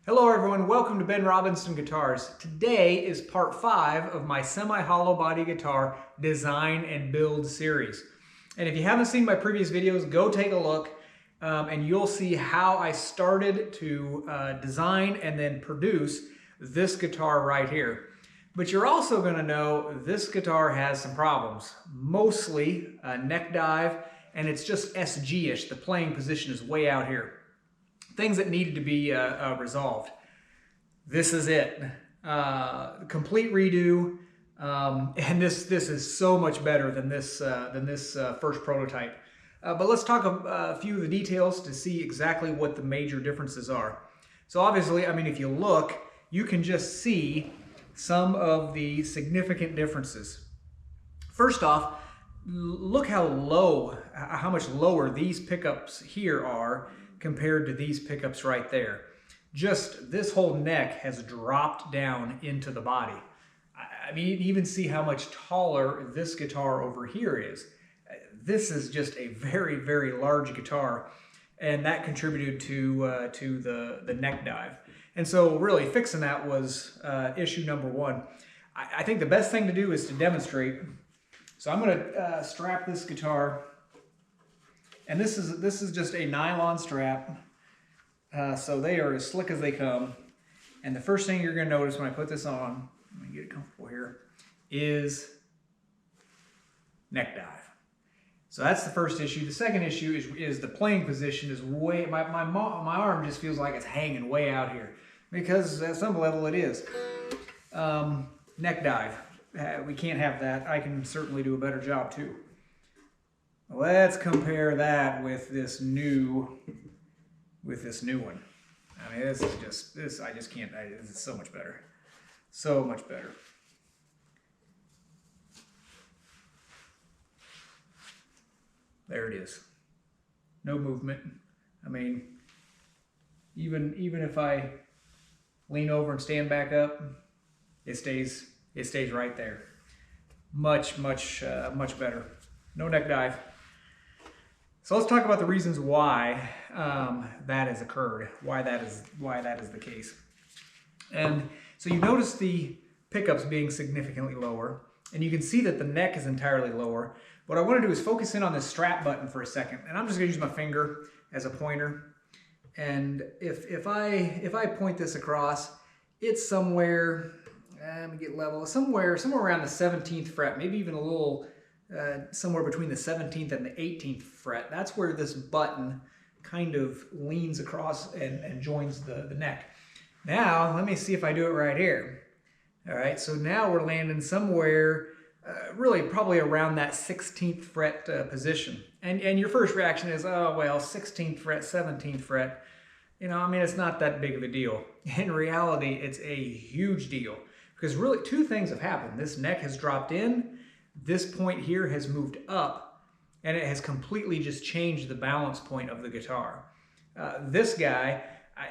Hello everyone, welcome to Ben Robinson Guitars. Today is part 5 of my semi-hollow body guitar design and build series. And if you haven't seen my previous videos, go take a look and you'll see how I started to design and then produce this guitar right here. But you're also going to know this guitar has some problems, mostly neck dive, and it's just SG-ish. The playing position is way out here. Things that needed to be resolved. This is it. Complete redo. And this is so much better than this first prototype. But let's talk a few of the details to see exactly what the major differences are. So obviously, I mean, if you look, you can just see some of the significant differences. First off, look how much lower these pickups here are compared to these pickups right there. Just this whole neck has dropped down into the body. I mean, you can even see how much taller this guitar over here is. This is just a very, very large guitar, and that contributed to the neck dive. And so really fixing that was issue number one. I think the best thing to do is to demonstrate. So I'm gonna strap this guitar. And this is just a nylon strap, so they are as slick as they come. And the first thing you're going to notice when I put this on, let me get it comfortable here, is neck dive. So that's the first issue. The second issue is the playing position is way, my arm just feels like it's hanging way out here, because at some level it is. Neck dive, we can't have that. I can certainly do a better job too. Let's compare that with this new one. I mean, this I just can't, this is so much better. So much better. There it is. No movement. I mean, even if I lean over and stand back up, it stays right there. Much better. No neck dive. So let's talk about the reasons why that has occurred, why that is the case. And so you notice the pickups being significantly lower, and you can see that the neck is entirely lower. What I want to do is focus in on this strap button for a second, and I'm just going to use my finger as a pointer. And if I point this across, it's somewhere, let me get level, somewhere around the 17th fret, maybe even a little. Somewhere between the 17th and the 18th fret. That's where this button kind of leans across and joins the neck. Now, let me see if I do it right here. All right, so now we're landing somewhere really probably around that 16th fret position. And your first reaction is, oh, well, 16th fret, 17th fret. You know, I mean, it's not that big of a deal. In reality, it's a huge deal, because really two things have happened. This neck has dropped in. This point here has moved up, and it has completely just changed the balance point of the guitar. This guy,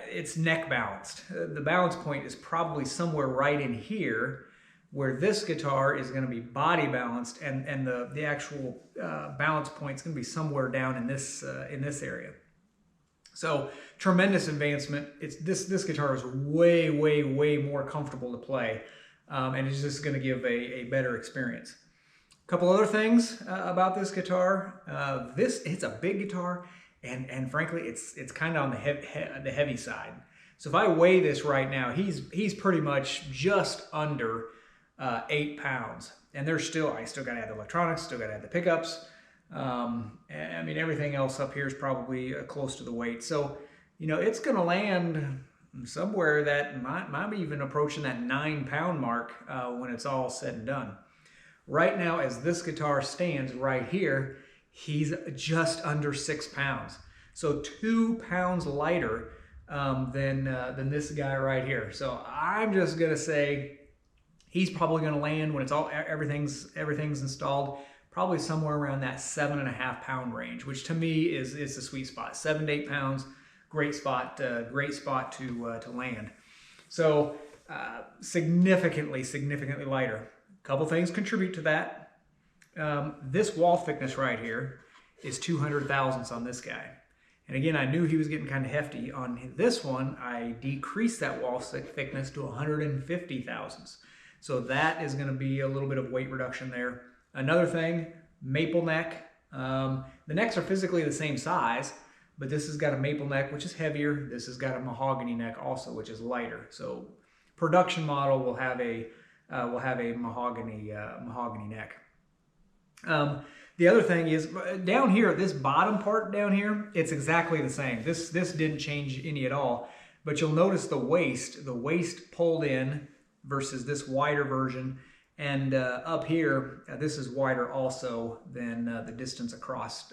it's neck balanced. The balance point is probably somewhere right in here, where this guitar is going to be body balanced, and the actual balance point is going to be somewhere down in this area. So tremendous advancement. This guitar is way more comfortable to play, and it's just going to give a better experience. Couple other things about this guitar. It's a big guitar, and frankly, it's kind of on the heavy side. So if I weigh this right now, he's pretty much just under 8 pounds. And I still got to add the electronics, still got to add the pickups. I mean, everything else up here is probably close to the weight. So, you know, it's going to land somewhere that might be even approaching that 9-pound mark when it's all said and done. Right now, as this guitar stands right here, he's just under 6 pounds. So 2 pounds lighter than this guy right here. So I'm just gonna say he's probably gonna land when it's everything's installed, probably somewhere around that 7.5 pound range, which to me is the sweet spot. 7 to 8 pounds, great spot to land. So significantly lighter. Couple things contribute to that. This wall thickness right here is 200 thousandths on this guy. And again, I knew he was getting kind of hefty. On this one, I decreased that wall thickness to 150 thousandths. So that is going to be a little bit of weight reduction there. Another thing, maple neck. The necks are physically the same size, but this has got a maple neck, which is heavier. This has got a mahogany neck also, which is lighter. So production model will have a mahogany neck. The other thing is down here, this bottom part down here, it's exactly the same. This didn't change any at all, but you'll notice the waist pulled in versus this wider version. And up here, this is wider also than the distance across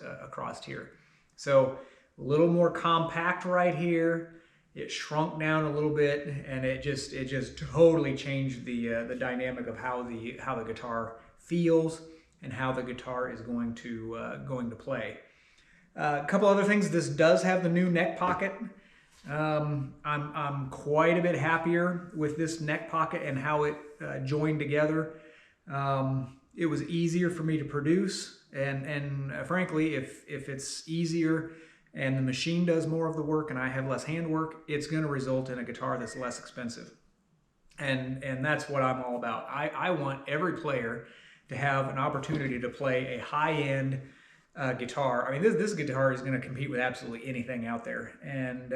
here. So a little more compact right here. It shrunk down a little bit, and it just totally changed the dynamic of how the guitar feels and how the guitar is going to play. A couple other things. This does have the new neck pocket. I'm quite a bit happier with this neck pocket and how it joined together. It was easier for me to produce, and frankly, if it's easier and the machine does more of the work and I have less hand work, it's going to result in a guitar that's less expensive. And that's what I'm all about. I want every player to have an opportunity to play a high-end guitar. I mean, this guitar is going to compete with absolutely anything out there, and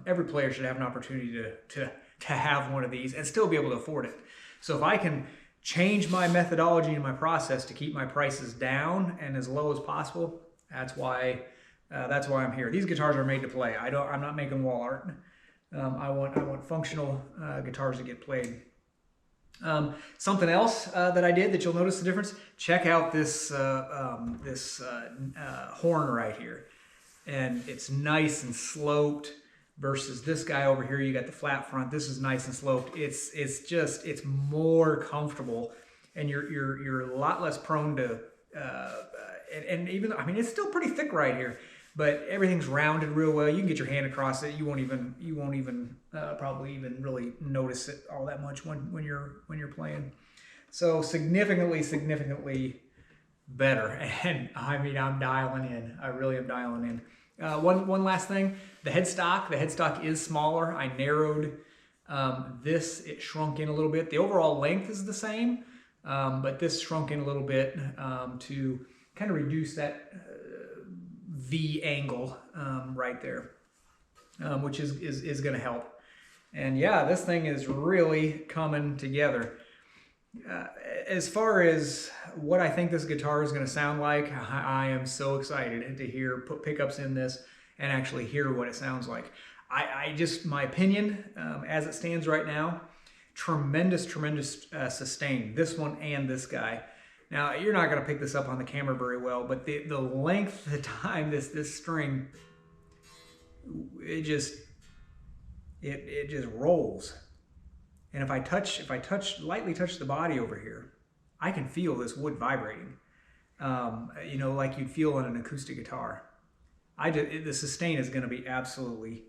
every player should have an opportunity to have one of these and still be able to afford it. So if I can change my methodology and my process to keep my prices down and as low as possible, that's why I'm here. These guitars are made to play. I'm not making wall art. I want functional guitars to get played. Something else that I did that you'll notice the difference. Check out this horn right here, and it's nice and sloped versus this guy over here. You got the flat front. This is nice and sloped. It's more comfortable, and you're a lot less prone to and even I mean it's still pretty thick right here, but everything's rounded real well. You can get your hand across it. You won't even probably even really notice it all that much when you're playing. So significantly better. And I mean, I'm dialing in. I really am dialing in. One last thing, the headstock is smaller. I narrowed this. It shrunk in a little bit. The overall length is the same, but this shrunk in a little bit to kind of reduce that V angle right there, which is going to help. And yeah, this thing is really coming together. As far as what I think this guitar is going to sound like, I am so excited to put pickups in this and actually hear what it sounds like. I just, my opinion, as it stands right now, tremendous sustain, this one and this guy. Now, you're not going to pick this up on the camera very well, but the length of the time this string, it just rolls. And if I lightly touch the body over here, I can feel this wood vibrating, you know, like you'd feel on an acoustic guitar. The sustain is going to be absolutely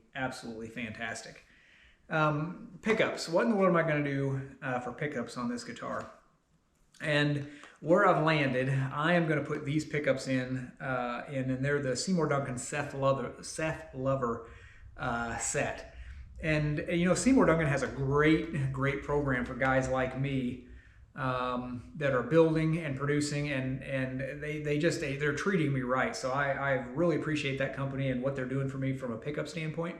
fantastic. Pickups. What in the world am I going to do for pickups on this guitar? And where I've landed, I am going to put these pickups in, and they're the Seymour Duncan Seth Lover set. And you know, Seymour Duncan has a great program for guys like me that are building and producing, and they're treating me right. So I really appreciate that company and what they're doing for me from a pickup standpoint.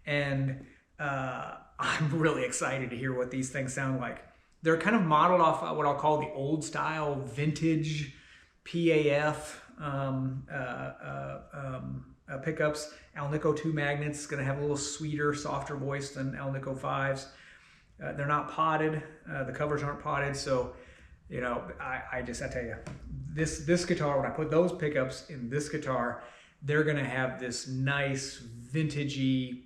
And I'm really excited to hear what these things sound like. They're kind of modeled off what I'll call the old style vintage PAF pickups. Alnico 2 magnets, going to have a little sweeter, softer voice than Alnico 5s. They're not potted. The covers aren't potted. So, you know, I tell you, this guitar, when I put those pickups in this guitar, they're going to have this nice vintagey,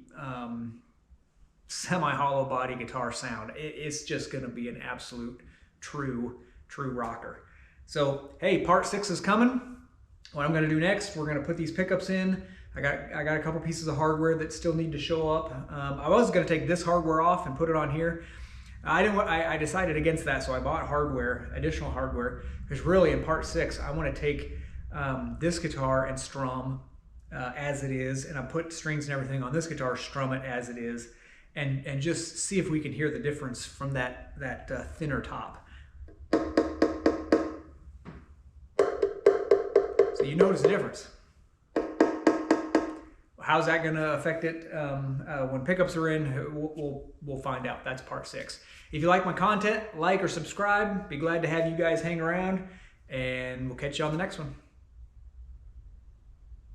semi-hollow body guitar sound. It's just going to be an absolute true rocker. So, hey, part 6 is coming. What I'm going to do next, we're going to put these pickups in. I got a couple pieces of hardware that still need to show up. I was going to take this hardware off and put it on here. I decided against that, so I bought additional hardware, because really in part 6, I want to take this guitar and strum as it is, and I put strings and everything on this guitar, strum it as it is, and just see if we can hear the difference from that thinner top. So you notice the difference. How's that going to affect it when pickups are in? We'll find out. That's part 6. If you like my content, like or subscribe. Be glad to have you guys hang around, and we'll catch you on the next one.